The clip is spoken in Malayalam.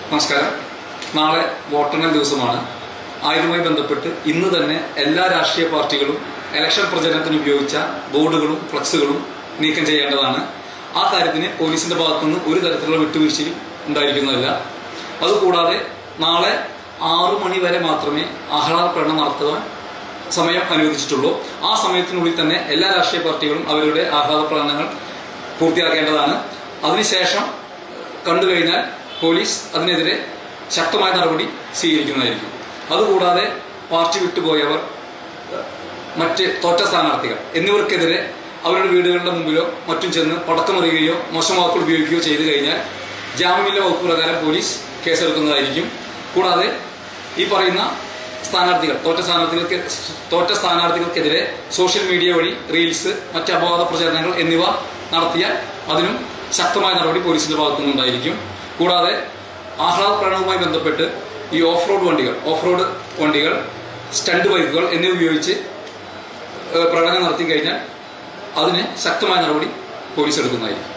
നമസ്കാരം. നാളെ വോട്ടെണ്ണൽ ദിവസമാണ്. ആയതുമായി ബന്ധപ്പെട്ട് ഇന്ന് തന്നെ എല്ലാ രാഷ്ട്രീയ പാർട്ടികളും ഇലക്ഷൻ പ്രചരണത്തിന് ഉപയോഗിച്ച ബോർഡുകളും ഫ്ലക്സുകളും നീക്കം ചെയ്യേണ്ടതാണ്. ആ കാര്യത്തിന് പോലീസിന്റെ ഭാഗത്തുനിന്ന് ഒരു തരത്തിലുള്ള വിട്ടുവീഴ്ചയും ഉണ്ടായിരിക്കുന്നതല്ല. അതുകൂടാതെ നാളെ 6 മണി വരെ മാത്രമേ ആഹ്ലാദ പ്രകടനം നടത്തുവാൻ സമയം അനുവദിച്ചിട്ടുള്ളൂ. ആ സമയത്തിനുള്ളിൽ തന്നെ എല്ലാ രാഷ്ട്രീയ പാർട്ടികളും അവരുടെ ആഹ്ലാദ പ്രകടനങ്ങൾ പൂർത്തിയാക്കേണ്ടതാണ്. അതിനുശേഷം കണ്ടുകഴിഞ്ഞാൽ പോലീസ് അതിനെതിരെ ശക്തമായ നടപടി സ്വീകരിക്കുന്നതായിരിക്കും. അതുകൂടാതെ പാർട്ടി വിട്ടുപോയവർ, മറ്റ് തോറ്റ സ്ഥാനാർത്ഥികൾ എന്നിവർക്കെതിരെ അവരുടെ വീടുകളുടെ മുമ്പിലോ മറ്റും ചെന്ന് പടക്കമെറിയുകയോ മോശം വാക്കുകൾ ഉപയോഗിക്കുകയോ ചെയ്തു കഴിഞ്ഞാൽ ജാമ്യമില്ലാ വകുപ്പ് പ്രകാരം പോലീസ് കേസെടുക്കുന്നതായിരിക്കും. കൂടാതെ ഈ പറയുന്ന തോറ്റ സ്ഥാനാർത്ഥികൾക്കെതിരെ സോഷ്യൽ മീഡിയ വഴി റീൽസ്, മറ്റ് അപവാദ പ്രചരണങ്ങൾ എന്നിവ നടത്തിയാൽ അതിനും ശക്തമായ നടപടി പോലീസിന്റെ ഭാഗത്തുനിന്നുണ്ടായിരിക്കും. കൂടാതെ ആഹ്ലാദ പ്രകടനവുമായി ബന്ധപ്പെട്ട് ഈ ഓഫ് റോഡ് വണ്ടികൾ, സ്റ്റണ്ട് ബൈക്കുകൾ എന്നിവ ഉപയോഗിച്ച് പ്രകടനം നടത്തി കഴിഞ്ഞാൽ അതിന് ശക്തമായ നടപടി പോലീസ് എടുക്കുന്നതായിരിക്കും.